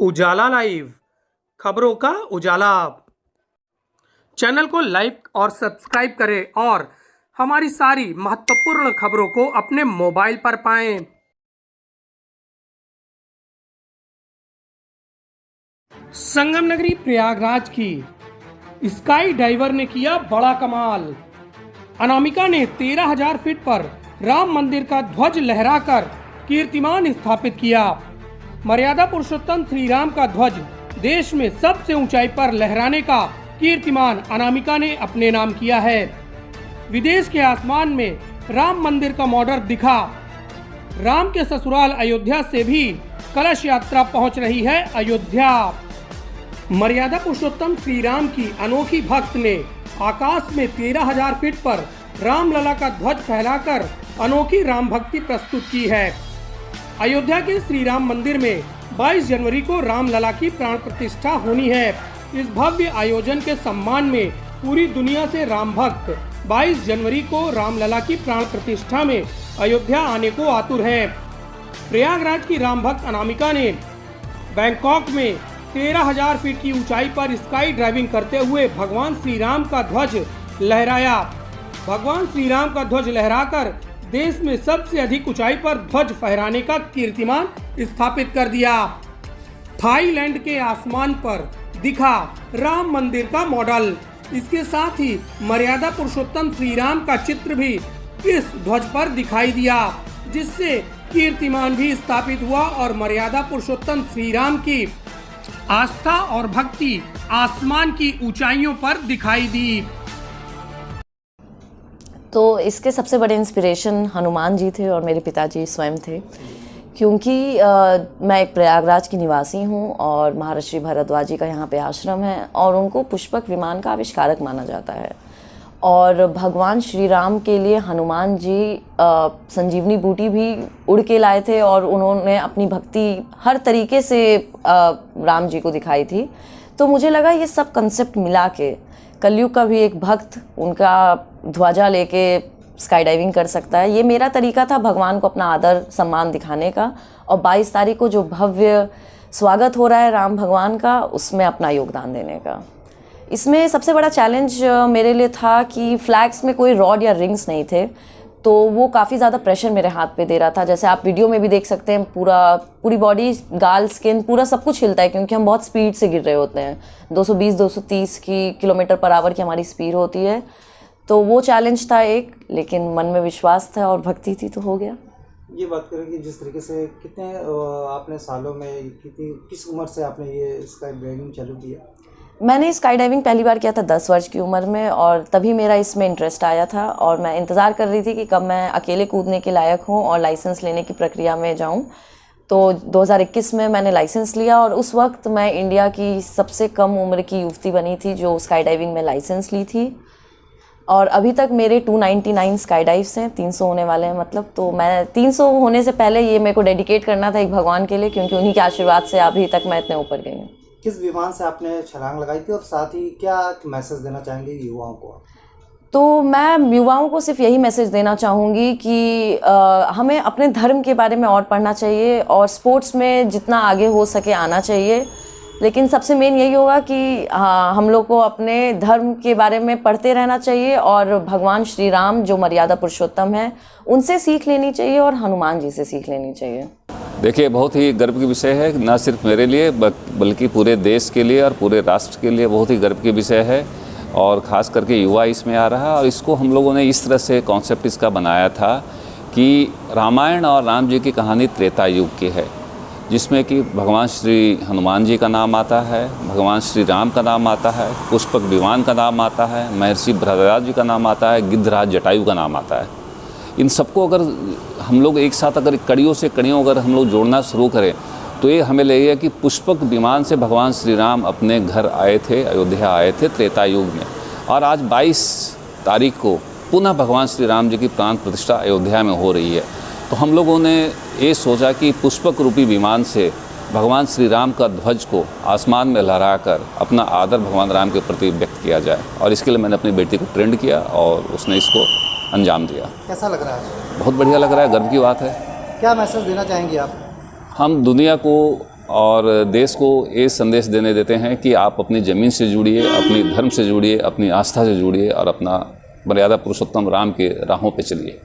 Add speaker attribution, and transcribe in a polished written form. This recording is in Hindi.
Speaker 1: उजाला लाइव, खबरों का उजाला। चैनल को लाइक और सब्सक्राइब करें और हमारी सारी महत्वपूर्ण खबरों को अपने मोबाइल पर पाएं। संगम नगरी प्रयागराज की स्काई डाइवर ने किया बड़ा कमाल। अनामिका ने 13,000 फीट पर राम मंदिर का ध्वज लहराकर कीर्तिमान स्थापित किया। मर्यादा पुरुषोत्तम श्री राम का ध्वज देश में सबसे ऊंचाई पर लहराने का कीर्तिमान अनामिका ने अपने नाम किया है। विदेश के आसमान में राम मंदिर का मॉडल दिखा। राम के ससुराल अयोध्या से भी कलश यात्रा पहुंच रही है अयोध्या। मर्यादा पुरुषोत्तम श्री राम की अनोखी भक्त ने आकाश में 13,000 फीट पर रामलला का ध्वज फहराकर अनोखी राम भक्ति प्रस्तुत की है। अयोध्या के श्री राम मंदिर में 22 जनवरी को रामलला की प्राण प्रतिष्ठा होनी है। इस भव्य आयोजन के सम्मान में पूरी दुनिया से राम भक्त 22 जनवरी को रामलला की प्राण प्रतिष्ठा में अयोध्या आने को आतुर हैं। प्रयागराज की राम भक्त अनामिका ने बैंकॉक में 13,000 फीट की ऊंचाई पर स्काई ड्राइविंग करते हुए भगवान श्री राम का ध्वज लहराया। भगवान श्री राम का ध्वज लहराकर देश में सबसे अधिक ऊंचाई पर ध्वज फहराने का कीर्तिमान स्थापित कर दिया। थाईलैंड के आसमान पर दिखा राम मंदिर का मॉडल। इसके साथ ही मर्यादा पुरुषोत्तम श्री राम का चित्र भी इस ध्वज पर दिखाई दिया, जिससे कीर्तिमान भी स्थापित हुआ और मर्यादा पुरुषोत्तम श्री राम की आस्था और भक्ति आसमान की ऊंचाइयों पर दिखाई दी।
Speaker 2: तो इसके सबसे बड़े इंस्पिरेशन हनुमान जी थे और मेरे पिताजी स्वयं थे, क्योंकि मैं एक प्रयागराज की निवासी हूँ और महर्षि भारद्वाज जी का यहाँ पे आश्रम है और उनको पुष्पक विमान का आविष्कारक माना जाता है। और भगवान श्री राम के लिए हनुमान जी संजीवनी बूटी भी उड़ के लाए थे और उन्होंने अपनी भक्ति हर तरीके से राम जी को दिखाई थी। तो मुझे लगा ये सब कंसेप्ट मिला के कलयुग का भी एक भक्त उनका ध्वजा लेके स्काई डाइविंग कर सकता है। ये मेरा तरीका था भगवान को अपना आदर सम्मान दिखाने का। और 22 तारीख को जो भव्य स्वागत हो रहा है राम भगवान का, उसमें अपना योगदान देने का। इसमें सबसे बड़ा चैलेंज मेरे लिए था कि फ्लैग्स में कोई रॉड या रिंग्स नहीं थे, तो वो काफ़ी ज़्यादा प्रेशर मेरे हाथ पे दे रहा था। जैसे आप वीडियो में भी देख सकते हैं, पूरी बॉडी, गाल, स्किन, पूरा सब कुछ हिलता है, क्योंकि हम बहुत स्पीड से गिर रहे होते हैं। 220-230 किलोमीटर पर आवर की हमारी स्पीड होती है। तो वो चैलेंज था एक, लेकिन मन में विश्वास था और भक्ति थी तो हो गया।
Speaker 3: ये बात करें कि जिस तरीके से कितने आपने सालों में किस उम्र से आपने ये स्काई डाइविंग चालू किया?
Speaker 2: मैंने स्काई डाइविंग पहली बार किया था 10 वर्ष की उम्र में और तभी मेरा इसमें इंटरेस्ट आया था और मैं इंतज़ार कर रही थी कि कब मैं अकेले कूदने के लायक हूँ और लाइसेंस लेने की प्रक्रिया में जाऊँ। तो 2021 में मैंने लाइसेंस लिया और उस वक्त मैं इंडिया की सबसे कम उम्र की युवती बनी थी जो स्काई डाइविंग में लाइसेंस ली थी। और अभी तक मेरे 299 स्काई डाइव्स हैं, 300 होने वाले हैं मतलब। तो मैं 300 होने से पहले ये मेरे को डेडिकेट करना था एक भगवान के लिए, क्योंकि उन्हीं के आशीर्वाद से अभी तक मैं इतने ऊपर गई हूँ।
Speaker 3: किस विमान से आपने छलांग लगाई थी और साथ ही क्या मैसेज देना चाहेंगे युवाओं को?
Speaker 2: तो मैं युवाओं को सिर्फ यही मैसेज देना चाहूँगी कि हमें अपने धर्म के बारे में और पढ़ना चाहिए और स्पोर्ट्स में जितना आगे हो सके आना चाहिए। लेकिन सबसे मेन यही होगा कि हाँ, हम लोग को अपने धर्म के बारे में पढ़ते रहना चाहिए और भगवान श्री राम जो मर्यादा पुरुषोत्तम है उनसे सीख लेनी चाहिए और हनुमान जी से सीख लेनी चाहिए।
Speaker 4: देखिए, बहुत ही गर्व की विषय है, ना सिर्फ मेरे लिए बल्कि पूरे देश के लिए और पूरे राष्ट्र के लिए बहुत ही गर्व की विषय है। और ख़ास करके युवा इसमें आ रहा है और इसको हम लोगों ने इस तरह से कॉन्सेप्ट इसका बनाया था कि रामायण और राम जी की कहानी त्रेता युग की है, जिसमें कि भगवान श्री हनुमान जी का नाम आता है, भगवान श्री राम का नाम आता है, पुष्पक विमान का नाम आता है, महर्षि भारद्वाज जी का नाम आता है, गिद्धराज जटायु का नाम आता है। इन सबको अगर हम लोग एक साथ अगर कड़ियों से कड़ियों अगर हम लोग जोड़ना शुरू करें तो ये हमें लगेगा कि पुष्पक विमान से भगवान श्री राम अपने घर आए थे, अयोध्या आए थे त्रेता युग में। और आज 22 तारीख को पुनः भगवान श्री राम जी की प्राण प्रतिष्ठा अयोध्या में हो रही है। तो हम लोगों ने ये सोचा कि पुष्पक रूपी विमान से भगवान श्री राम का ध्वज को आसमान में लहराकर अपना आदर भगवान राम के प्रति व्यक्त किया जाए। और इसके लिए मैंने अपनी बेटी को ट्रेंड किया और उसने इसको अंजाम दिया।
Speaker 3: कैसा लग रहा है?
Speaker 4: बहुत बढ़िया लग रहा है, गर्व की बात है।
Speaker 3: क्या मैसेज देना चाहेंगे आप?
Speaker 4: हम दुनिया को और देश को ये संदेश देने देते हैं कि आप अपनी ज़मीन से जुड़िए, अपनी धर्म से जुड़िए, अपनी आस्था से जुड़िए और अपना मर्यादा पुरुषोत्तम राम के राहों पे चलिए।